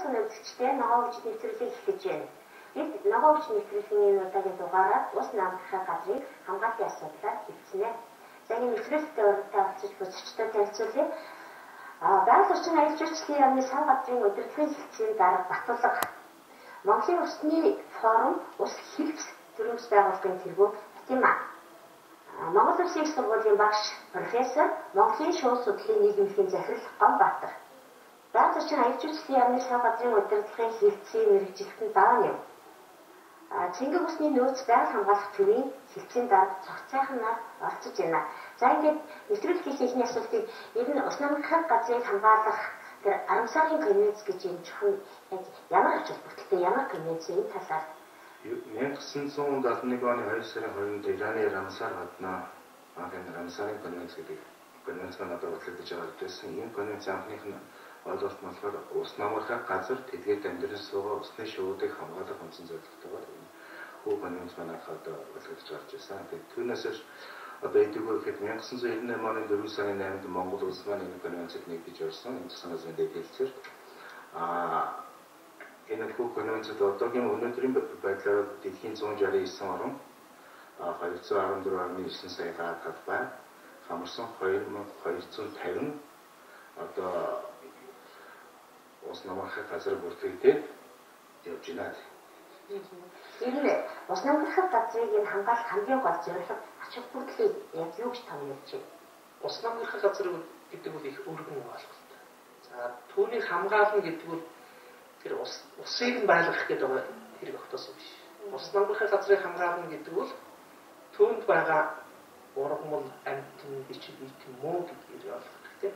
бяцхан үзэгчтэй ногоо хүч нэвтрүүлгийг эхлэж байна. Бид ногоо хүч нэвтрүүлгийн удаагийн дугаараар ус намлахын газрын хамгааллын асуудлаар хэлцэнэ. За энэ нэвтрүүлэгтэй урагтай олцож үзэгчтэй танилцуулъя. Байгаль орчин аюул жуулчлалын яамны сан газрын удирдлагын хэлтсийн дарга Батулга, Монголын усны форум ус хэлбс төрөмс байгууллагын тэргүүн Батима, Монгол Улсын их сургуулийн багш профессор, Монголын шууд судлалын нийгмийн захирал Гомбаатар, байгаль орчин аюул жуулчлалын яамны сан газрын удирдлагын хэлтсийн мэргэжилтэн Даван, Цэнгэг усны нөөц байгаль хамгаалах төвийн хэлтсийн дарга Цогцайхан нар оролцож байна. За ингээд нэвтрүүлгийн эхний асуултыг ер нь ус намлахын газрыг хамгаалах тэр Арамсарын конвенц гэж юм чухал ямар ач холбогдолтой ямар конвенц энэ талаар 1971 оны 2 сарын 2-нд Ираны Рамсар хотноо анхны Рамсарын конвенц гэдэг конвенцээр одоо батлагдаж байгаа гэсэн. Энэ конвенц анхных нь ойлголт нь болохоор ус намлахын газар тэдгээд амьдрал суугаа усны шуудыг хамгаалах үндсэн зорилготойгоор хүү конвенц манайх одоо батлагдаж гарч ирсэн. Тэгээд түүнээс одоо эдгээр гэхэд 1998 оны 4 сарын 8-нд Монгол улс маань энэ конвенцэд нэгдэж орсон. Энэ санааны дэглэлээр энэ хүү конвенцэд одоогийн өнөөдрийн байдлаар дэлхийн 169 орн 214.9 сая гад байна. Хамарсан 2250 одоо ус намлахын газар бүртгэгдээд явж байна. Ер нь ус намлахын газрыг энэ хамгаалах хамгийн гол зорилго ач холбогдлыг яг юу гэж томьёолж байна? Ус намлахын газар гэдэг нь их өргөн ойлголт. За түүнийг хамгаална гэдэг нь тэр усыг нь байлгах гэдэг хэрэг огтоос биш. Ус намлахын газрыг хамгаална гэдэг нь түүнд байгаа ургамал амьтан бичиг нийтийн муу гэдгийг ойлгох хэрэгтэй.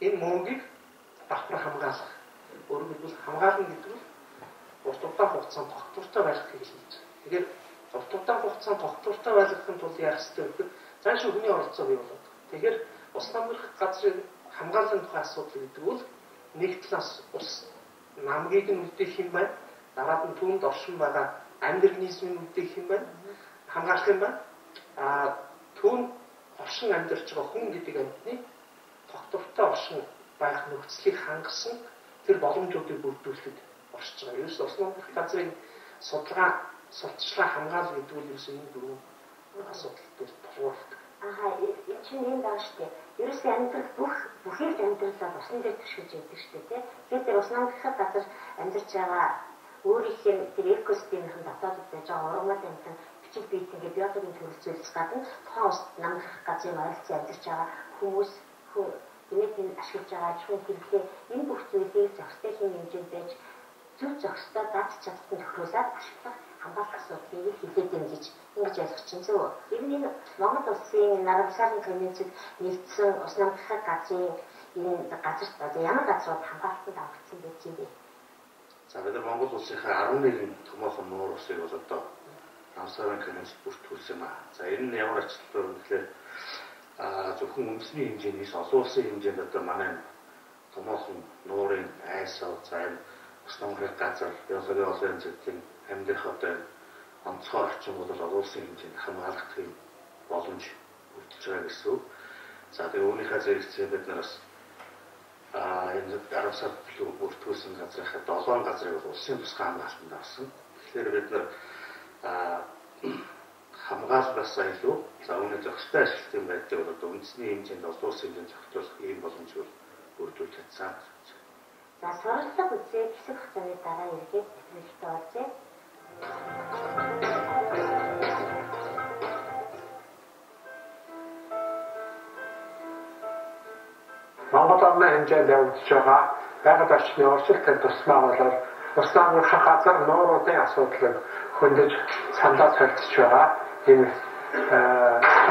Энэ муугийг давхар хамгаалах. Өөрөөр хэлбэл хамгаална гэдэг нь урт удаан хугацаанд тогтвортой байх гэж хэлж. Тэгэхээр урт удаан хугацаанд тогтвортой байлгахын тулд яах ёстой вэ гэхээр цааш хүний оролцоо бий болоод. Тэгэхээр ус намлах газрын хамгааллын тухай асуудал гэдэг нь нэг талаас ус намгийг нь үлдээх юм байна. Дараад нь түүнд оршин байгаа амьд организмыг үлдээх юм байна. Хамгаалах юм байна. Түүнд оршин амьдарч байгаа хүн гэдэг амьтны тогтвортой оршин байх нөхцөлийг хангасан тэр боломжуудыг бүрдүүлэхэд оршиж байгаа. Ерөөс ус намлах газрын судалгаа хамгаалал гэдэг нь ерөөс энэ дөрвөн асуудалтай тулгуурладаг. Энэ чинь юм байна шүү дээ. Ерөөс амьдрал бүхэл амьдралаа усан дээр төшөж яадаг шүү дээ. Тэгэхээр ус намлахын газар амьдарч байгаа өөрийнхөө тэр экосистемийн дотоодд байж байгаа ургамал амьтан бичиг биетийн биологийн төрөлцөөлс гадна тухайн ус намлах газрын ойролцоо амьдарч байгаа хүмүүс генетикийг ашиглаж байгаа хүн хэрэглээ энэ бүх зүйлийг зохистой хэм хэмжээнд байж зөв зохистой дац чадсан тохируулаад ашиглах хамгаалах асуудлыг хэлээд байна гэж ингэж ойлгож чинь зөв. Ер нь энэ Монгол улсын Арамсарын конвенцэд нэгдсэн ус намлахын газрын энэ газарт одоо ямар газрууд хамгаалалтанд авагдсан байж юм бэ? За бид нар Монгол улсынхаа 11 томоохон нуур усыг бол одоо Арамсарын конвенцэд бүртгүүлсэн юм аа. За энэ нь ямар ач холбогдол вэ гэхээр зөвхөн үндэсний хэмжээнээс олон улсын хэмжээнд одоо манай томоохон нуурын айсаа зайн ус намлахын газар биологийн олон зүйлийн амьдрах одоо онцгой орчин бол олон улсын хэмжээнд хамгаалах тийм боломж үлдэж байгаа гэсэн үг. За тэгээ үүнийхээ зэрэгцээ бид нар бас энэ Арамсарт бүртгүүлсэн газрынхаа 7 газрыг бол улсын тусгай хамгаалтанд авсан. Тэгэхээр бид нар хамгаалалаас илүү за үүний зохистой ашиглалтын байдлыг бол одоо үндэсний хэмжээнд олон улсын хэмжээнд зохицуулах ийм боломжийг бүрдүүлж чадсан. За суралцах үзээ хэсэг хугацааны дараа эргээд нэвтрүүлэгтээ оржээ. Монгол орны хэмжээнд явагдаж байгаа байгаль орчны өөрчлөлтөд тусмаа болоод ус намлахын газар нууруудын асуудлыг хөндөж сандаа солилцож байгаа. Энэ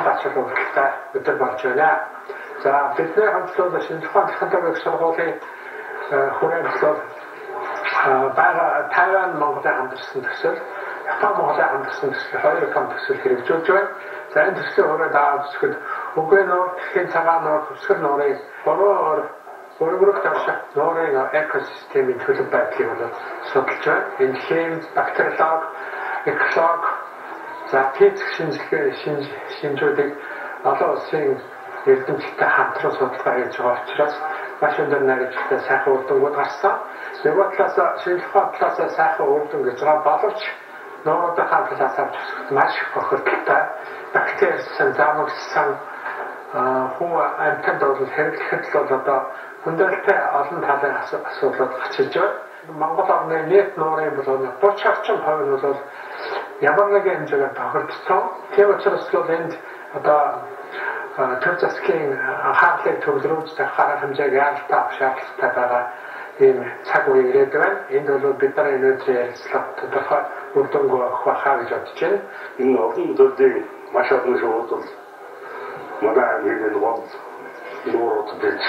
ач холбогдолтой өдөр болж байна. За бидний хамтлагийн шинжлэх ухааны сургуулийн хүрээлэлээр Тайван Монголын хамтарсан төсөл, Япон Монголын хамтарсан төсөл хоёр том төсөл хэрэгжүүлж байна. За энэ төслийн хүрээлэл аваад үзэхэд үгүй нуур, дэлхийн цагаан нуур, өсгөр нуурын өөрөөр нуурын экосистемийн төлөв байдлыг бол судалж байна. Энэ хим, бактериолог, эколог, за физик шинжүүдийг олон улсын эрдэмтдтэй хамтран судалгаа хийж байгаа учраас маш өндөр найрагчтай сайхан үр дүнгууд гарсан. Нөгөө талаас шинжлэх ухааны талаас сайхан үр дүн гэж байгаа боловч нууруудынхаа талаас авч үзэхэд маш хохирдолтой бактерисэн, замагсан хүн амьтанд бол хэрэглэхэд л одоо хүндрэлтэй олон талын асуудлууд гарч ирж байна. Монгол орны нийт нуурын бол 30% бол ямар нэгэн хэмжээгээр тохирдсон. Тийм учраас бол энд одоо төр засгийн анхаарлыг төвлөрүүлж харах хэмжээг яалтаа авах шаардлагатай байгаа ийм цаг үе ирээд байна. Энд бол бид нар өнөөдөр ярилцлага тодорхой үр дүнг авах байхаа гэж бодож байна. Энэ олон төрлийн маш олон шууд бол манай аймгийн гол нуурууд гэж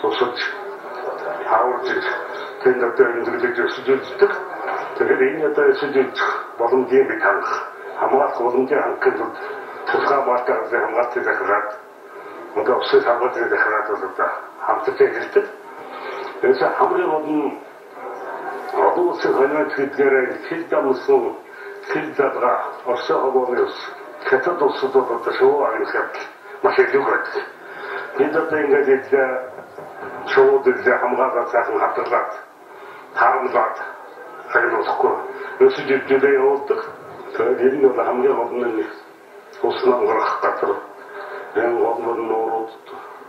тусаж хаварж тэнд одоо өндөрлөж өсөжүүлдэг. Тэгэхээр энэ одоо өсөжүүлж боломжийг бид хангах, хамгаалах боломжийг хангахын тулд тусгай маалтаар хамгаалалтыг захираад одоо өсөж хамгаалалтыг захираад бол одоо хамтдаа хэлдэг. Тэрээс хамгийн олон улсын хойноос хэдгээр хил дамсан хил задгаа Орсын хогооны ус хятад улсууд бол одоо шувуу авихад маш их байдаг. Бид одоо ингээд шуудад хамгаалаад сайхан хадгалаад харамлаад хариулахгүй өсөж ижлээ явуулдаг. Тэгээд энэ бол хамгийн гол нь уснаа гарах газар. Энэ гол нь нуурууд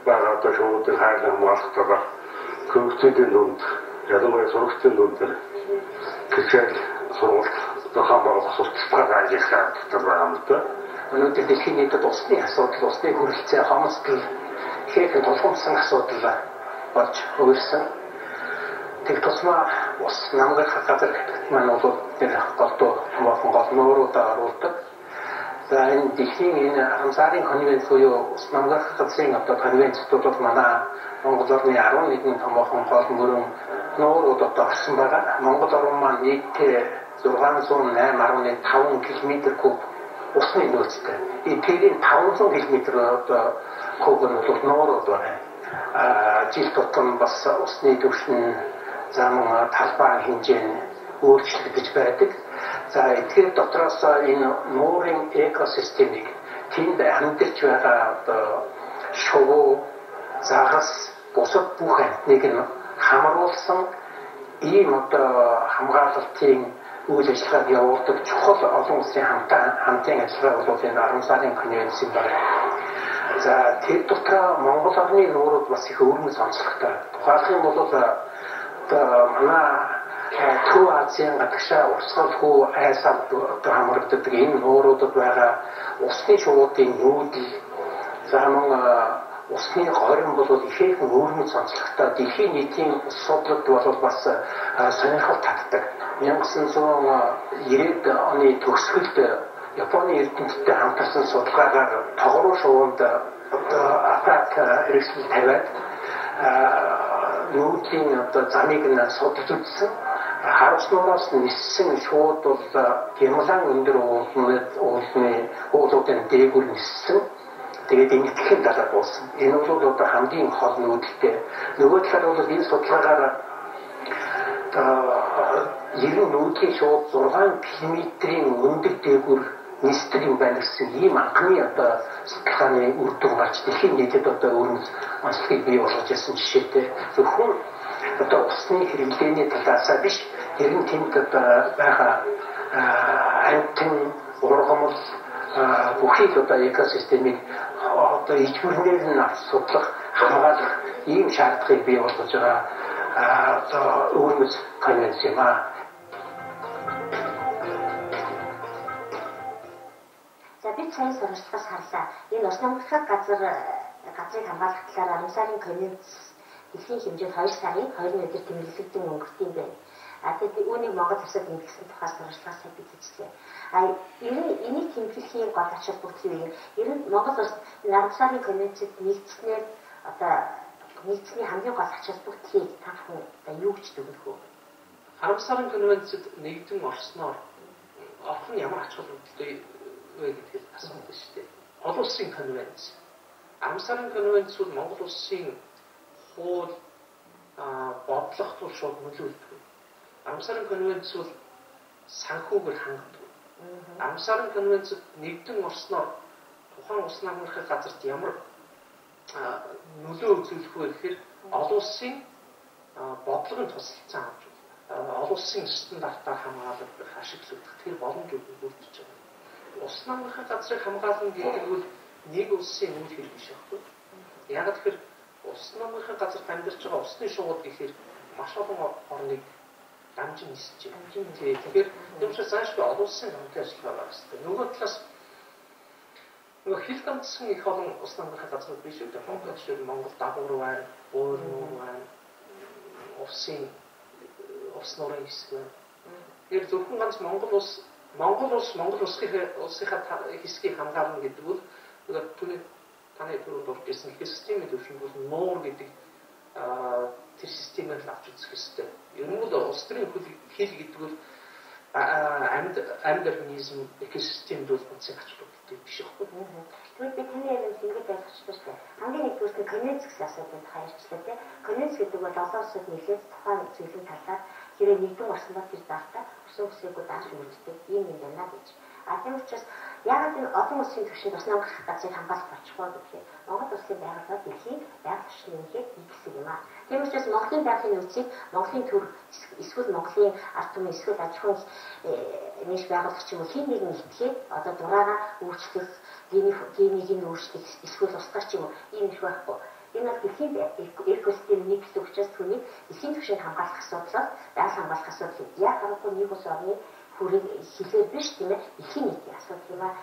байгаа одоо шуудад хайрлан хамгаалалтаа хөгжлийн дунд ялангуяа сургалтын дунд тэгэхээр сургалт хамгаалах сурталчилгаа ажиг шаардлагатай байгаа юм да. Өнөөдөр дэлхийн нийтэд усны асуудал, усны хүрэлцээ, хомсдол хэрэг тулгамдсан асуудал болж өөрсөн. Тэг тусмаа ус намгарах газар гэдэг маань бол тэр голдуу хамаахан гол нууруудаа оруулдаг. За энэ дэлхийн энэ Арамсарын конвенц буюу ус намгарах газрын одоо конвенцүүд бол манай Монгол орны 11 томоохон гол мөрөн нуурууд одоо орсон байгаа. Монгол орн маань нийтдээ 608.5 км3 усны нөөцтэй. Тэрийн 500 км одоо куб нь бол нуурууд байна. Жил тутам бас усны түвшин зам талбай хэмжээ нь өөрчлөгдөж байдаг. За тэгэхээр дотроос энэ нуурын экосистемийг тэнд амьдарч байгаа одоо шувуу, загас, бусад бүх амьтныг нь хамруулсан ийм одоо хамгаалалтын үйл ажиллагааг явуулдаг чухал олон улсын хамтын ажиллагаа бол энэ 10 сарын конвенц юм байна. За тэр дотор Монгол орны нуурууд бас их өргөн сонцлогтой. Тухайлх юм бол одоо манай Төв Азийн гадагшаа урсгалгүй айсад одоо хамрагддаг энэ нууруудад байгаа усны шуудын нүүдэл за мөн усны горин бол ихээхэн өргөн сонцлогтой. Дэлхийн нийтийн ус судлалд бол бас сонирхол татдаг. 1990 оны төгсгөлд Японы эрдэмтдтэй хамтарсан судалгаагаар тогруу шувуунд аппарат хэрэгсэл тавиад нүүдлийн одоо замыг нь судалж үзсэн. Харуус нураас ниссэн шууд бол Герман өндөр уулуудын дээгүүр ниссэн. Тэгээд ингэтгэн далаа болсон. Энэ бол одоо хамгийн хол нүүдэлтэй. Нөгөө талаар бол энэ судалгаагаар 90 нүүдлийн шууд 6 км-ийн өндөр дээгүүр нисдэг юм байна гэсэн ийм анхны одоо судалгааны үр дүн гарч дэлхийн нийтэд одоо өрнөс онцлогийг бий болгож ирсэн жишээтэй. Зөвхөн одоо усны хэрэглээний талаас биш ер нь тэнд одоо байгаа амьтан ургамал бүхий одоо экосистемийг одоо ижбүрнээр нь судлах, хамгаалах ийм шаардлагыг бий болгож байгаа одоо өрнөс конвенц юм аа. За бид сайн сурвалжлагаас харлаа. Энэ ус намгах газрыг хамгаалах талаар 10 сарын конвенц дэлхийн хэмжээнд 2 сарын 20 өдөр тэмдэглэгдэн өнгөрсөн юм байна. Тэгээд үүнийг Монгол улсад тэмдэглэсэн тухай сурвалжлагаас бид үзлээ. Энийг тэмдэглэхийн гол ач холбогдол юу юм? Ер нь Монгол улс 10 сарын конвенцэд нэгдснээр одоо нэгдсэний хамгийн гол ач холбогдлыг та бүхэн одоо юу гэж дүгнэх вэ? 10 сарын конвенцэд нэгдэн орсноор орох нь ямар ач холбогдолтой вэ гэдгийг асуусан шүү дээ. Олон улсын конвенц. 10 сарын конвенц бол Монгол улсын хууль бодлогот шууд нөлөөлдөг. 10 сарын конвенц бол санхүүгээр хангадаг. 10 сарын конвенцэд нэгдэн орсноор тухайн ус намгахын газарт ямар нөлөө үзүүлэх вэ гэхээр олон улсын бодлогын тусалцсан авч олон улсын стандартаар хамгаалагдах ашиглагдах тэр боломж үлдэж байгаа. Ус намынхаа газрыг хамгаална гэдэг нь нэг улсын үйл хэрэг биш аахгүй. Яг тэгэхээр ус намынхаа газарт амьдарч байгаа усны шууд гэхээр маш олон орныг дамжин нисэж байна. Тэгэхээр юмшаа заашгүй олон улсын хамтын ажиллагаа байна гэсэн. Нөгөө талаас нөгөө хил ганцхан их олон ус намынхаа газрууд биш үү? Монгол дагуур байна, өөр байна. Усын ус нурын хэсэг байна. Тэгэхээр зөвхөн ганц Монгол улсынхаа хэсгийг хамгаална гэдэг бол түрүү таны түрүүнд урьдчилсан системийн төвшин бол нуур гэдэг тэр системээр л авч үзэх хэрэгтэй. Ер нь бол улс төрийн хил гэдэг бол амьд организм экосистемд бол онцгой ач холбогдолтой биш байхгүй. Тэгвэл би таны ярианд ингэж ойлгочихсон шүү дээ. Хамгийн нэгдүгээр нь конвенц гэсэн асуудалд хаярчлаа тийм. Конвенц гэдэг бол олон улсууд нийлээд тухайн зүйлийн талаар хэрэг нэгдэн орсондоо тэр заалтаа усан хүсээгүй дааш үлддэг юм байна гэж. Тийм учраас яг энэ олон улсын түвшинд ус намгах газрыг хамгаалах болчихгоо гэхээр Монгол улсын байгууллага дэлхийн байгаль орчны үнэхээр нэг хэсэг юм аа. Тийм учраас Монголын байгалийн нөөцийг Монголын төр эсвэл Монголын ард түмэн эсвэл аж ахуйн нийт байгуулагч юм уу хин нэгэн ихтгэхэд одоо дураараа өөрчлөх генийг нь өөрчлөх эсвэл устгах ч юм уу ийм их байхгүй. Энэ бол дэлхийн экосистем нэг гэсэн учраас түүнийг дэлхийн түвшинд хамгаалах асуудлаас байгаль хамгаалах асуудал яг харахгүй нэг улс орны хүрээ хилээр биш тийм ээ эхийн нийтийн асуудал юм аа.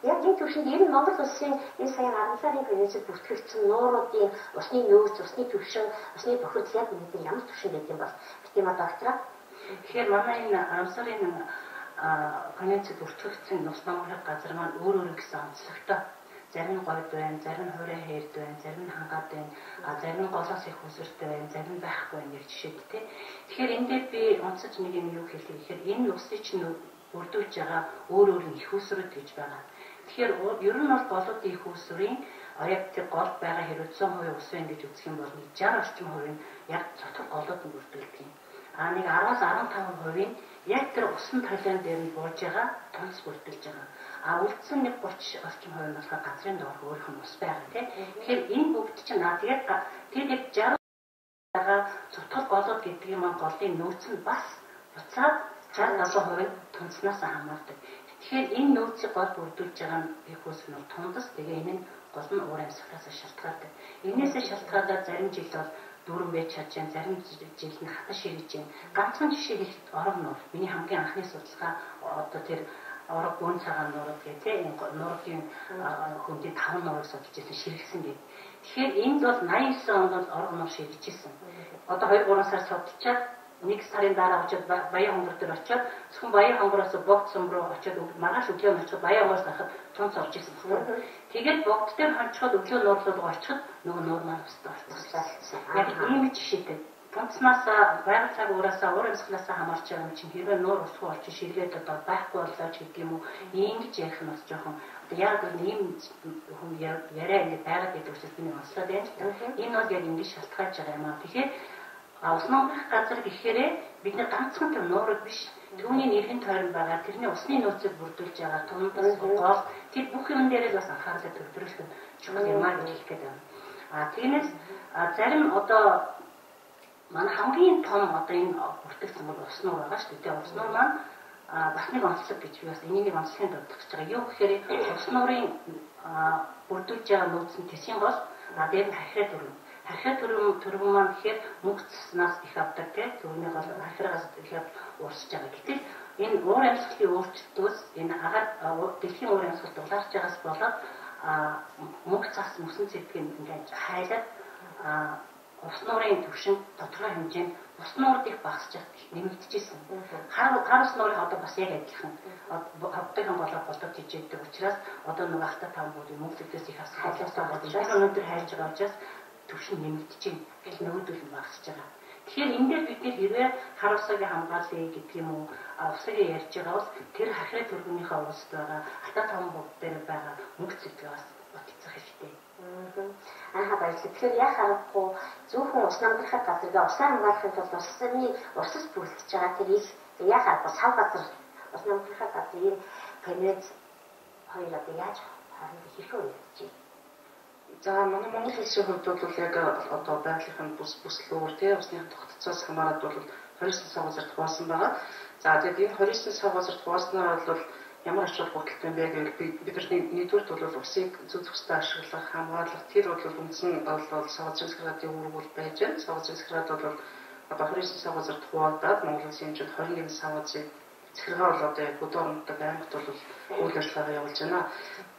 Яг энэ төвшөнд ер нь Монгол улсын энэ сая 10 сарын конвенцэд бүртгэгдсэн нууруудын усны нөөц, усны төвшин, усны бохирдол яг нэг ямар төвшин гэдэг юм бол тийм аа доктораа. Тэгэхээр манай энэ 10 сарын конвенцэд бүртгэгдсэн ус намгах газар маань өөр гэсэн онцлогтой. Зарим нь говьд байна, зарим нь хуурай хээрд байна, зарим нь хангаад байна, зарим нь голоос их усртай байна, зарим нь байхгүй байна гэх жишээд тий. Тэгэхээр энэ дээр би онцож нэг юм юу хэлэх гэхээр энэ усыг чинь бүрдүүлж байгаа өөр нь их усрууд гэж байгаа. Тэгэхээр ер нь бол голуудын их усрын яг тэр гол байгаа хэрэг 100% ус байна гэж үзэх юм бол 60 орчим хувь нь яг цотог голууд нь бүрдүүлдэг юм. Нэг 10-аас 15% нь яг тэр усан талын дээр нь бууж байгаа тонц бүрдүүлж байгаа. Үлдсэн 30 орчим хувь нь болохоор газрын доор өөрөх нь ус байгаа тийм. Тэгэхээр энэ бүгд чинь тэгээд тэр 60 байгаа цутгал голууд гэдэг юм голын нөөц нь бас буцаад 60-70% тунцнаас хамаардаг. Тэгэхээр энэ нөөцийг гол бүрдүүлж байгаа нь их ус нь тундас тэгээ энэ нь гол нь уур амьсгалаас шалтгаалдаг. Энээсээ шалтгаалаад зарим жил бол дүүрэн байж чадсан, зарим жил нь хаташ ширэж байна. Ганцхан жишээ хэлэхэд орог нуур. Миний хамгийн анхны судалгаа одоо тэр орог бөөн цагаан нуурууд гэх тийм нуурын хүндийн 5 нуурыг судалж ирсэн ширэгсэн гэдэг. Тэгэхээр энд бол 89 онд бол орог нуур ширэгжсэн. Одоо 2-3 сар судалчаад нэг сарын дараа очиод Баян хонгор дээр очиод зөвхөн Баян хонгороос богд сум руу очиод маргааш өглөө очиод Баян хонгороос хахад тунц орж ирсэн байна. Тэгээд богд дээр ханчхад өглөө нуурлуулга очиход нөгөө нуур маань устдаа болчихсон. Яг ийм жишээтэй. Тунцнаас байгаль цаг ураасаа уур амьсгалаас хамаарч байгаа юм чинь хэрвээ нуур усгүй болчих ширгээд одоо байхгүй боллоо ч гэдэг юм уу ингэж ярих нь бас жоохон одоо яг ийм хүн яриа ингэ байгаад байдаг учраас би онцлоод байна. Энэ бол яг ингэж шалтгаалж байгаа юм аа. Тэгэхээр ус намгах газар гэхээр бид нэг ганцхан тэр нуурыг биш түүний нэрийн тойрон байгаа тэрний усны нөөцийг бүрдүүлж байгаа тундас гол тэр бүх юм дээр л бас анхаарлаа төвлөрүүлэх нь чухал юм аа гэж хэлэх гээд байна. Тэгнээс зарим одоо манай хамгийн том одоо энэ бүртгэгдсэн бол ус нуур байгаа шүү дээ. Ус нуур маань бас нэг онцлог гэж би бас энийг онцлогийн дурдах гэж байгаа. Юу гэхээр ус нуурын бүрдүүлж байгаа нөөц нь тэсийн гол дээр нь хахираа төрөв. Хахираа төрөв маань гэхээр мөнгө цэснаас их авдаг тийм түүний гол хахираагаас ихээр уурсж байгаа. Гэтэл энэ уур амьсгалын өөрчлөлтөөс энэ агаар дэлхийн уур амьсгалд дулаарч байгаас болоод мөнгө цаас мөсөн цэдгийг ингээд хайлаад ус нуурын төвшин тодорхой хэмжээнд ус нуурд их багасч нэмэгдэжсэн. Хар ус нуурын одоо бас яг адилхан хавтайхан болоод болдог жижигдэг учраас одоо нэг ахта таамбууд мөнгөлөөс их асуудалтай болоод өнөөдөр хайж байгаа учраас төвшин нэмэгдэж байна. Гэл нөгөөдөл нь багасч байгаа. Тэгэхээр энэ дээр бид хэрвээ хар усгийн хамгааллыг гэдэг юм уу усгийн ярьж байгаа бол тэр хахираа төргөнийхөө улсд байгаа ахта таамбууд дээр байгаа мөнгө цэдгээс бодцох хэрэгтэй. Баярлалаа. Тэгэхээр яг харахгүй зөвхөн ус намгахад газараа усаа хамгаалахын тулд усас бүрэлдэж байгаа тэр их яг харахгүй сав газар ус намгахад газрын конвенц хоёр одоо яаж хоорондоо хэрхэн үйлдэж байна? За манай Монгол улсын хувьд бол яг одоо байгалийнхын бүслүүр тий усны тогтцоос хамаарат бол 29 сар газар хуваасан байгаа. За тэгээд энэ 29 сар газар хувааснаар бол ямар ач холбогдолтой юм бэ гэвэл бидний нэгдүгürt бол усыг зөв зөвхөстэй ашиглах, хамгаалах тэр бол үндсэн бол савж захиргаатын үүрэг байж байна. Савж захиргаат бол одоо 29 сар газар хуваагдаад Монгол улсын хэмжээнд 21 савжийг захиргаа бол одоо яг өдөрөнтэй аймагт бол үйл ажиллагаа явуулж байна.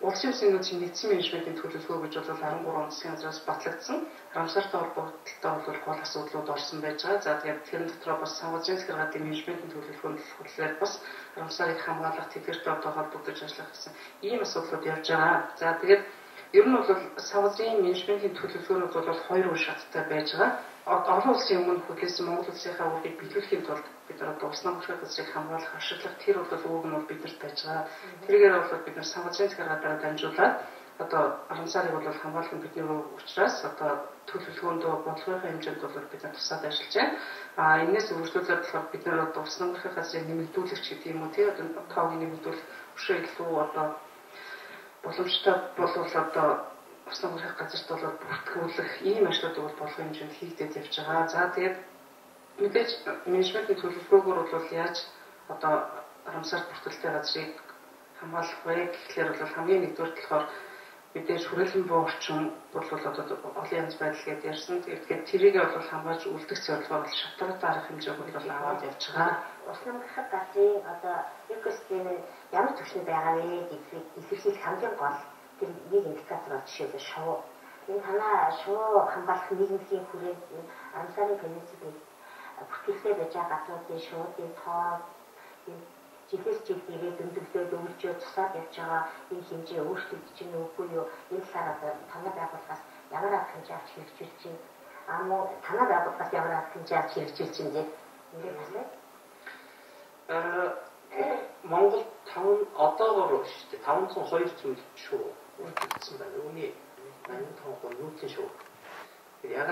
Улсын үеийн нөөцийн нэгдсэн менежментийн төлөвлөгөө гэж бол 13 засгийн газраас батлагдсан. Харамсалтай холбогдолтой бол гол асуудлууд орсон байж байгаа. За тэгээд тэрэн дотроо бас савжийн захиргаатын менежментийн төлөвлөгөөнд хүлээлт бас харамсалыг хамгаалах тэдгээрт одоо холбогдож ажиллах гэсэн ийм асуудлууд явж байгаа. За тэгээд ер нь бол савжийн менежментийн төлөвлөгөөнүүд бол хоёр үе шаттай байж байгаа. Олон улсын өмнө хүлээсэн Монгол улсынхаа үрийг биелүүлэхийн тулд бид одоо ус намжуулах газрыг хамгаалах, ашиглах тэр бол үг нь бол бидэрт байж байгаа. Тэргээр бол бид нар савжийн захиргаатаар дамжуулаад одоо 10 сарыг бол хамгаалах нь бидний учраас одоо төлөвлөгөөндөө бодлогын хэмжээнд бол бид нар тусаад ажиллаж байна. Энээс үргэлжлүүлээд болохоор бид нар одоо ус намжуулах газрыг нэмэгдүүлэгч гэдэг юм уу тий одоо тоог нэмэгдүүлэх өшөө илүү одоо боломжтой болвол одоо ус намжуулах газарт бол бүртгүүлэх ийм ажлууд бол болгон хэмжээнд хийгдэж явж байгаа. За тэгээд мэдээж менежментийн төлөвлөгөөгөөр бол яаж одоо 10 сард бүртгэлтэй газрыг хамгаалах вэ гэхлээр бол хамгийн нэгдүгээр болохоор мэдээж хүрээлэн буй орчин бол одоо олон янз байдал гэдээ ярьсан. Тэгээд тэрийг бол хамгаалж үлдэх зорилгоор бол шалтгаалтай арга хэмжээг бол аваад явж байгаа. Ус намжуулах газрын одоо экосистемийн ямар түвшинд байгаа вэ гэдгийг илэрхийлэх хамгийн гол тэр нэг индикатор жишээлбэл шувуу. Энэ танаа шувуу хамгаалах нийгмийн хүрээлэн 10 сарын конвенцийг бүртгэлтэй байж байгаа газруудын шуудын тоо жилээс жилдээ дэмжлээд өвлжөө тусаад явж байгаа энэ хэмжээ өөрчлөгдөж чинь үгүй юу? Энэ талаар танай байгууллагаас ямар арга хэмжээ авч хэрэгжүүлж байна? Мөн танай байгууллагаас ямар арга хэмжээ авч хэрэгжүүлж байна гэдэг ингээд асууя. Монгол 5 одоогоор шүү дээ 502 зүйл шүү үлдсэн байна. Үүний 85% нүүдлийн шүү. Яг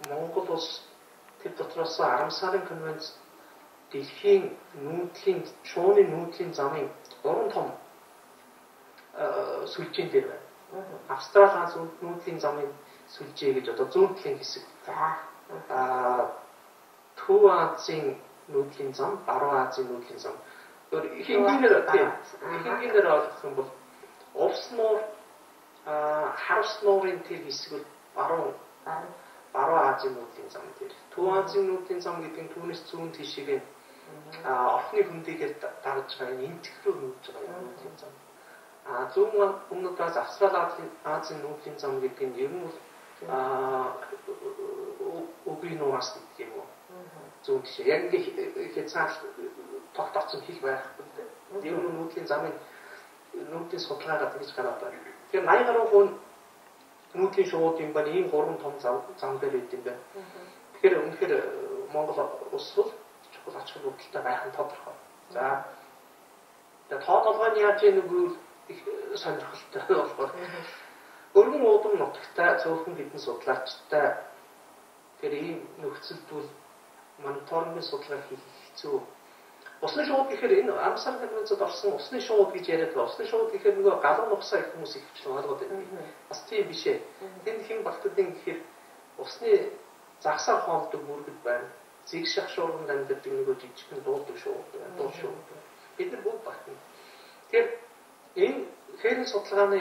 Монгол улс тэр дотроос 10 сарын конвенц дэлхийн нүүдлийн шууны нүүдлийн замын 3 том сүлжээн дээр байна. Австрали Аз нүүдлийн замын сүлжээ гэж одоо зүүнтлийн хэсэг. Төв Азийн нүүдлийн зам, Баруун Азийн нүүдлийн зам. Ихэнхийнээр ойлгох юм бол Увс нуур, Харс нуурын тэр хэсэг бол Баруун Азийн нүүдлийн зам дээр. Төв Азийн нүүдлийн зам гэдэг нь түүнээс зүүн тишээ орхны хөндийгээр дарж байгаа энтэх рүү нүүж байгаа нүүдлийн зам. Зүүн өмнөдөөс Австрали Азийн нүүдлийн зам гэдэг нь ер нь үгүй нуураас гэдэг юм уу? Зүүн тишээ. Яг ингээ хязгаар тогтооцсон хэл байхгүй дээ. Ер нь нүүдлийн замын нүүдлийн судалгаагаа тэгж гараад байна. Тэгэхээр 80% нүүдлийн шууд юм байна. Ийм 3 том зам дээр байд юм байна. Тэгэхээр үнэхээр Монгол улс бол чухал ач холбогдолтой байх нь тодорхой. За тэгээд тоо толгойн яаж нэг их сонирхолтой болохоор өргөн уудам нутагтай цөөхөн хэдэн судлаачтай тэр ийм нөхцөлд бол мониторингийн судалгаа хийх хэцүү. Усны шууд гэхээр энэ 10 сарын конвенцод орсон усны шууд гэж яриад байгаа. Усны шууд гэхээр нөгөө галуу нухсаа их хүмүүс ихчлэн ойлгоод байна. Бас тийм биш ээ. Тэнд хэн багтдын гэхээр усны загсаар хоолдог бүргэд байна. Зэг шахшуурганд амьдардаг нөгөө жижигхэн дуулдаг шүү. Дуу шүү. Бид нар бүгд багтна. Тэгэхээр энэ хээрийн судалгааны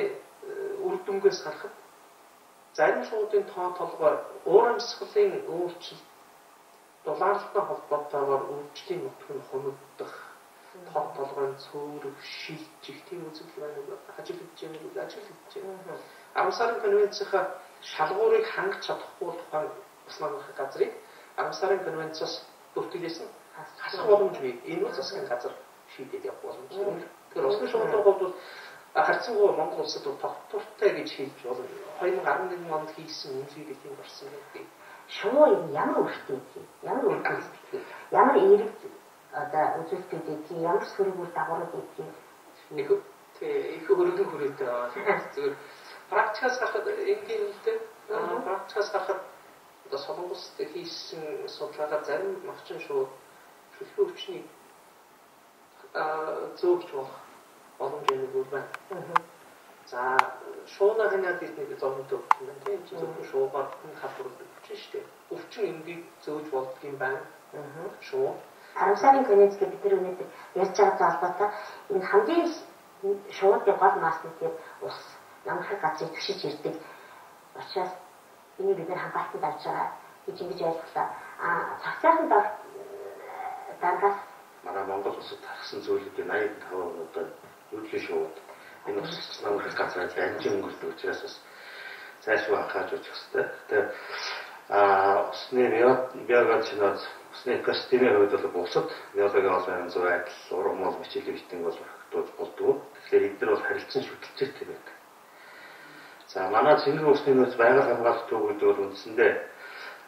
үр дүнгээс харахад зарим шуудын тоо толгой уурамсгалын өөрчлөлт дулаалтай холбоотойгоор үйлчлэлийн нутг нь хөнөгдөх, тоо толгойн цөөрөх, шилжих тийм үзэгдэл байна. Ажиглагдж байна. 10 сарын конвенцийнхаа шалгуурыг хангаж чадахгүй тухайн ус намжуулах газрыг 10 сарын конвенцоос бүртгэлээсэн хасах боломж бий. Энэ бол засгийн газар шийдээд явах боломж. Тэгэхээр усны шуудан бол харьцангуй Монгол улсад тогтвортой гэж хэлж болно. 2011 онд хийсэн үнэлгээ тийм болсон гэдэг. Шуу ямар үртэй юм? Ямар үртэй? Ямар эерэг одоо үзүүлэлтүүд гэдэг ямар сөрөг дагаврууд гэдэг их хөрөнгө хүрээтэй байна. Зүгээр практикаас гарахад энгийн үнэтэй практикаас гарахад одоо Солонгост хийсэн судалгаагаар зарим магчин шууд шүлхүү өвчнийг зөөгч болох боломж өгөх байна. За шууна ханаад нэг зовлон төгс юм байна тийм зөвхөн шуугаар хүн халдвар өгч штеп. Өвчин энгийг зөөж болдгийм байна. Шуу. 10 сарын конвенц гэдэг бид нар өнөөдөр ярьж байгаатай холбоотой энэ хамгийн шуудын гол мас гэдэг ус намхаг газрыг түшиж ирдэг. Учраас энийг бид нар хамгаалтанд авч байгаа гэж ингэж ойлголоо. Цаг цайхан дараагаас манай Монгол улсад тархсан зүйлүүдийн 85% одоо нүүдлийн шууд энэ ус намхаг газраар амжин өнгөрдөг учраас бас зайлшгүй анхаарч үзэх хэрэгтэй. Тэгээд усны биогаз усны экосистемийн хувьд бол бусад биологийн олон зүй адил уран мал бичил биетэн бол тогтоож болдог. Тэгэхээр эдгээр бол харилцан шүтэлцээтэй байдаг. За манай цэнгэн усны нөөц байгаль хамгаалалт төв гэдэг бол үндсэндээ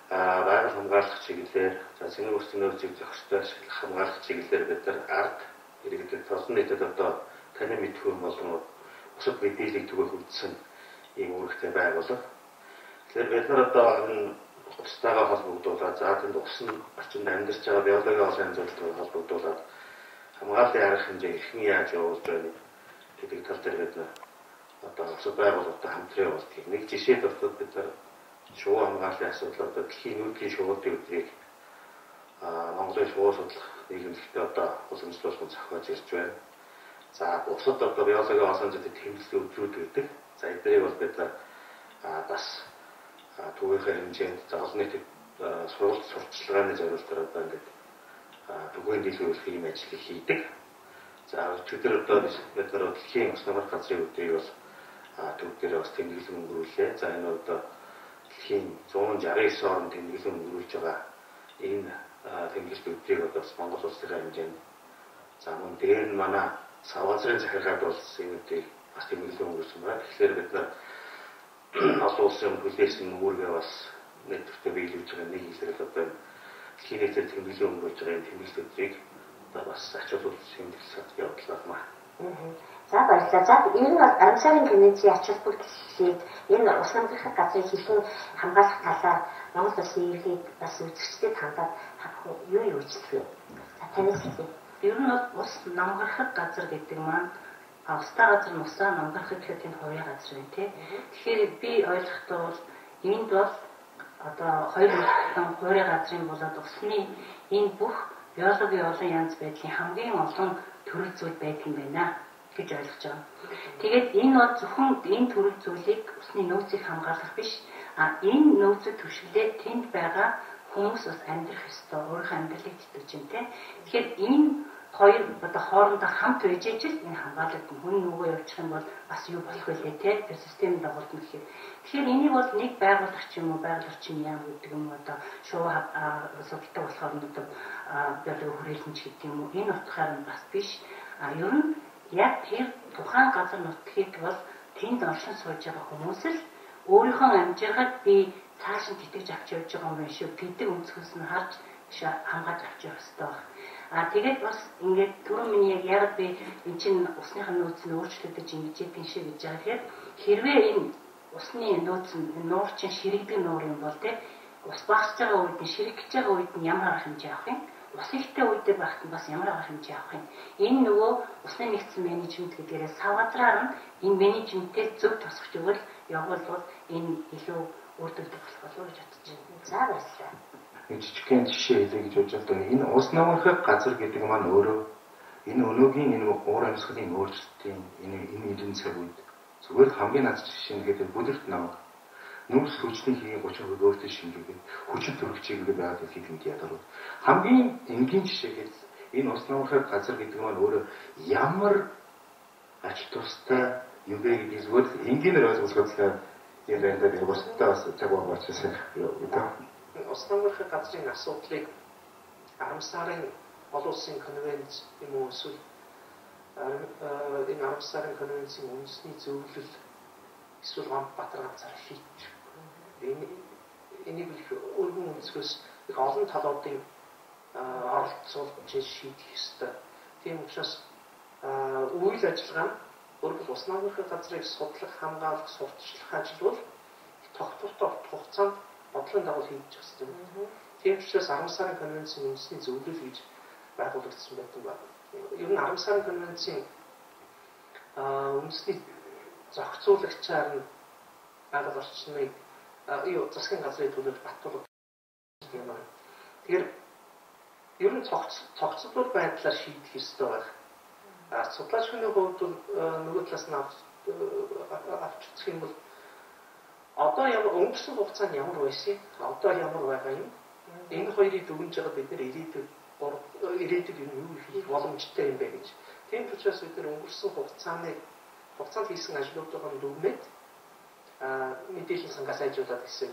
байгаль хамгаалах чиглэлээр за цэнгэн усны нөөцийг зохистой ашиглах хамгаалах чиглэлээр бид нар ард иргэдэд олон нийтэд одоо таны мэдхүйн болон бусад мэдээллийг түгээх үндсэн ийм үүрэгтэй байгууллага. Тэгэхээр бид нар одоо энэ устайгаа холбогдуулаад за тэнд ус нь орчинд амьдарч байгаа биологийн олон зүйлтэй холбогдуулаад хамгааллын арга хэмжээг хэрхэн яаж явуулж байна гэдэг тал дээр бид нар одоо бусад байгууллагатай хамтран явуулдаг. Нэг жишээд бол бид нар шуу хамгааллын асуудал одоо дэлхийн нүүдлийн шуудын өдрийг Монголын шуу судлах нийгэмлэгтээ одоо уламжлуулсан зохиож ирж байна. За бусад одоо биологийн олон зүйлтэй тэмдэглэлийн өдрүүд гэдэг. За эднийг бол бид нар бас түүхийнхээ хэмжээнд за олон нийтэд сургалт сурталчилгааны зорилтоор одоо ингээд түгээн дэлгэрүүлэх юм ажлыг хийдэг. За өчигдөр одоо бид нар дэлхийн ус намхаг газрын өдрийг бол төв дээр бас тэмдэглэн өнгөрүүлээ. За энэ одоо дэлхийн 169 орн тэмдэглэн өнгөрүүлж байгаа энэ тэмдэглэлт өдрийг одоо Монгол улсын хэмжээнд за мөн дээр нь манай савгазрын захиргаад бол энэ өдрийг бас тэмдэглэн өнгөрүүлсэн байна. Тэгэхээр бид нар олон улсын хүлээсэн үүргээ бас нэвтрүүлэлтэд биелүүлж байгаа нэг хэлбэл одоо дэлхийн нийтэд тэмдэглэн өнгөрүүлж байгаа энэ тэмдэглэлт өдрийг одоо бас ачаал тэмдэглэлд явуулах маа. За баярлалаа. За ер нь бол 10 сарын конвенцийн ач холбогдол гэхлээр энэ ус намхах газрыг хэрхэн хамгаалах талаар Монгол улсын иргэд бас үзэгчдэд хандаад юу үйлчлэх вэ? За танаас хэлье. Ер нь бол ус намгарах газар гэдэг маань устай газар нь усаа намгарах гэхэд энэ хоёрын газар байна тий. Тэгэхээр би ойлгохдоо бол энд бол одоо хоёр үлдсэн хоёрын газрын болоод усны энэ бүх биологийн олон янз байдлын хамгийн олон төрөл зүйл байдаг юм байна гэж ойлгож байгаа. Тэгээд энэ бол зөвхөн энэ төрөл зүйлийг усны нөөцийг хамгаалах биш, энэ нөөцөд түшиглээд тэнд байгаа хүмүүс бас амьдрах ёстой, өөрийнхөө амьдралыг тэтгэж юм тий. Тэгэхээр энэ хоёр одоо хоорондоо хамт байж ижил энэ хамгаалагдсан хүн нөгөө явчих юм бол бас юу болох вэ те системд дагуулна гэхээр тэгэхээр энийг бол нэг байгууллага ч юм уу байгуулагчийн яам гэдэг юм одоо шуу судалдаг болохоор нь одоо биологи хүрээлэнч гэдэг юм уу энэ утгаараа бас биш ер нь яг тэр тухайн газар нутгийг бол тэнд оршин сууж байгаа хүмүүс л өөрийнхөө амжиргад би цааш нь тэтгэж авч явж байгаа юм шиг гэдэг өнцгөөс нь харж хамгаалж авч явах хэрэгтэй байна. Тэгээд бас ингээд түрүүн миний яг би эн чинь усныхаа нөөц нь өөрчлөгдөж ингэж яадаг шиг гэж байгаа. Тэгэхээр хэрвээ энэ усны нөөц нь нуур чинь ширэгдэг нуур юм бол те ус багасж байгаа үед нь ширэгж байгаа үед нь ямар арга хэмжээ авах юм? Ус ихтэй үедээ багт нь бас ямар арга хэмжээ авах юм? Энэ нөгөө усны нэгдсэн менежмент гэдгээрээ савгадраар нь энэ менежменттэй зөв тусгаж өгвөл явуулвал энэ илүү үр дүнтэй болох болов уу гэж бодож байна. За баярлалаа. Жижигхэн жишээ хэлье гэж бодож байна. Энэ ус намхах газар гэдэг маань өөрөө энэ өнөөгийн энэ уур амьсгалын өөрчлөлтийн энэ ирэн цаг үед зүгээр хамгийн наад жишээ нь гэдэг бүдэрт намаг нүүрс хүчний хийгийн 30% өөртөө шингээгээд хүчин төрөгчийг байгаад ихэд юм яадаг. Хамгийн энгийн жишээгээд энэ ус намхах газар гэдэг маань өөрөө ямар ач тустай юм бэ гэдгийг зүгээр энгийнээр ойлгуулахад энэ дэндээ би бас цаг боочсон юм. Ус намхах газрын асуудлыг 10 сарын олон улсын конвенц юм уу эсвэл энэ 10 сарын конвенцийн үндэсний зөвлөл эсвэл Ганбаатар ганцаар хийж энийг өргөн өнцгөөс их олон талуудын оролцуулж шийдэх ёстой. Тийм учраас үйл ажиллагаа нь өөрөөр ус намхах газрыг судлах, хамгаалах, сурталчлах ажил бол тогтвортой хугацаанд бодлогын дагуу хийж байгаа юм. Тийм учраас 10 сарын конвенцийн үндэсний зөвлөл гэж байгуулагдсан байдаг байна. Ер нь 10 сарын конвенцийн үндэсний зохицуулагчаар нь байгаль орчныг засгийн газрын төлөв батлуулах юм байна. Тэгэхээр ер нь цогцлол байдлаар шийдэх ёстой байх. Судлаач хүний хувьд бол нөгөө талаас нь авч үзэх юм бол одоо ямар өнгөрсөн хугацаанд ямар байсан, одоо ямар байгаа юм. Энэ хоёрыг дүгнж байгаа бид нэр ирээдүйд юу хийх боломжтой юм бэ гэж. Тийм учраас бид нэр өнгөрсөн хугацаанд хийсэн ажлуудаа дүгнээд мэдээлэл сангаас ажиулаад гэсэн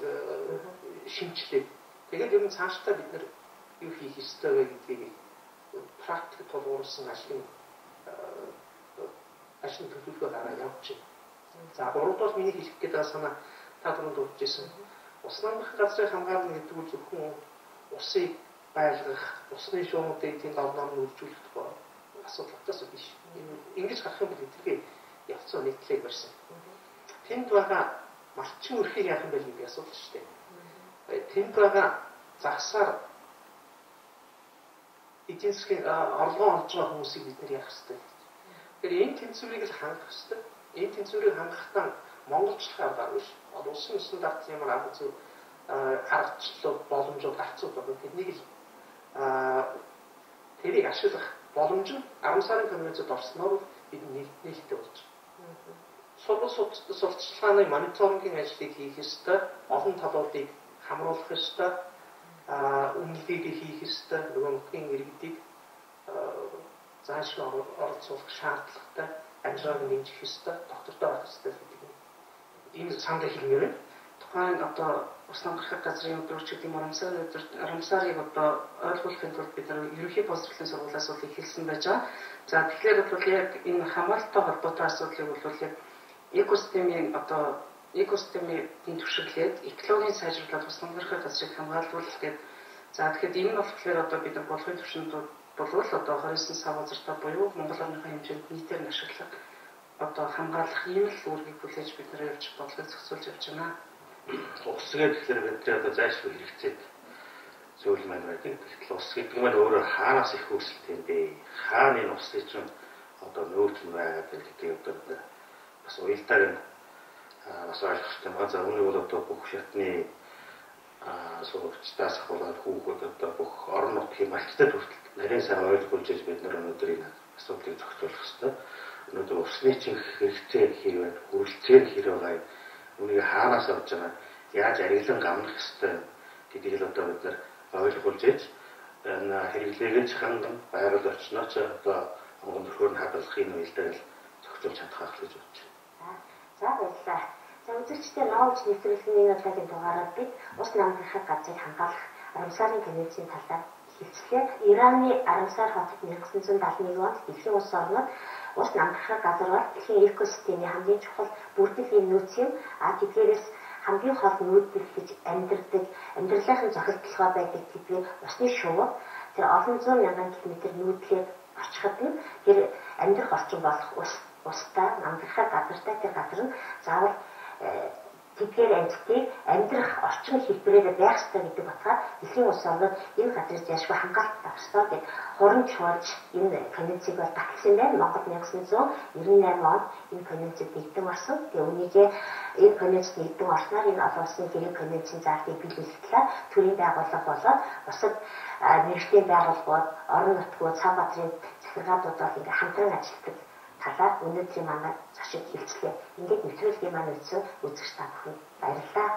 шинжилээд тэгээд ер нь цаашдаа бид нэр юу хийх ёстой вэ гэдгийг практикт тулгуурласан ажлын төлөвлөгөө дараа явж байна. За гуравдугаар миний хэлэх гээд байгаа санаа та түрүүнд дурджсэн. Ус намрах газрыг хамгаална гэдэг нь зөвхөн усыг байлгах, усны шуумуудыг тэнд орноор нь үржүүлэх асуудалтаас биш. Ингэж харах юм бол эдгээр явцаа нийтлэг барьсан. Тэнд байгаа малчин өрхийг яах юм бэ гэдэг асуудал шүү дээ. Тэнд байгаа загсаар эдийн засгийн орлогоо олж байгаа хүмүүсийг бид нэр яах ёстой. Тэгэхээр энэ тэнцвэрийг л хангах ёстой. Энэ тэнцвэрийг хангахтаа монголчлох арга биш. Улсын стандарт ямар арга зүй аргачлал боломжууд гарцууд байгаа. Тэднийг л тэрийг ашиглах боломж нь 10 сарын конвенцэд орсноор бид нээлттэй болж байна. Сурталчилгааны мониторингийн ажлыг хийх ёстой, олон талуудыг хамруулах ёстой, үнэлгээг хийх ёстой, нөгөө нутгийн иргэдийг заашгүй оролцуулах шаардлагатай, амжиргааг нэмжих ёстой, доктортой байх ёстой гэдэг нь. Энэ сандаа хэлмээр байна. Тухайн одоо ус намрах газрын өдрөч гэдэг юм урамсарыг одоо ойлгуулахын тулд бид ерөнхий боловсролын сургуулиас бол эхэлсэн байж байгаа. За тэгэхээр бол яг энэ хамгаалалттай холбоотой асуудлыг бол яг экосистемийн экосистемийн төвшиглээд экологийн сайжруулалт ус намрах газрыг хамгаалуулах гэдэг. За тэгэхээр энэ нь болохоор одоо бид нар болгоны төвшөнд болвол одоо 29 сав газартаа буюу Монгол орныхаа хэмжээнд нийтээр нь ашиглах одоо хамгаалах ийм л үүргийг хүлээж бид нар явж бодлого зохицуулж явж байна. Ус гэхээр бидний одоо зайлшгүй хэрэгцээ зүйл маань байдаг. Гэтэл ус гэдэг нь өөрөө хаанаас их үүсэлтэй юм бэ? Хаана энэ усны чинь одоо нөөц нь байгаад гэдэг одоо бас уялдаа нь бас ойлгохтой байгаа. За үүнийг бол одоо бүх шатны сурагчдаас ахуулаад хүүхэд одоо бүх орон нутгийн малчтад хүртэл нарийн сайн ойлгуулж бид нар өнөөдөр энэ асуудлыг зохицуулах хэрэгтэй. Өнөөдөр усны чинь хэрэгцээ хэрэг хүрэлцээр хэрэг байгаа. Үүнийг хаанаас авч байгаа, яаж арилан гамнах ёстой гэдгийг л одоо бид нар ойлгуулж ийж энэ хэрэглээгч ханган байгаль орчноо ч одоо онгон төрхөөр нь хадгалахын үйлдэл зохицуулж чадах гэж бодож байна. За баярлалаа. За үзэгчдээ ноогч нэвтрүүлгийн удаагийн дугаараар бид ус намрахын газрыг хамгаалах 10 сарын конвенцийн талаар хэлцлээ. Ираны 10 сар хотод 1971 онд дэлхийн улс орнууд ус намрахын газар бол дэлхийн экосистемийн хамгийн чухал бүрдлийн нөөц юм. Тэдгээрээс хамгийн хол нүүдэл гэж амьдралын зохицолгоо байдаг тэдгээр усны шувуу тэр олон зуун мянган километр нүүдлийг очиход нь тэр амьдрах орчин болох устай намрахын газартай тэр газар нь заавал тэдгээр амьтдыг амьдрах орчин хэлбэрээр байх ёстой гэдэг батгаар дэлхийн улс орнууд энэ газрыг зайлшгүй хамгаалалт авах ёстой гэж хуран чуулж энэ конвенцийг баталсан байна. Монгол 1998 онд энэ конвенцэд нэгдэн орсон. Тэгээ үүнийгээ энэ конвенцэд нэгдэн орсноор энэ олон улсын гэрээ конвенцийн заалтыг биелүүлэлтээ төрийн байгууллага болоод бусад мэргэжлийн байгууллагууд, орон нутгууд, цав газрын захиргаадуудаар ингээ хамтран ажилладаг талаар өнөөдрийн манай зочид хэлцлээ. Ингээд нэвтрүүлгийн маань үзсэн үзэгч та бүхэнд баярлалаа.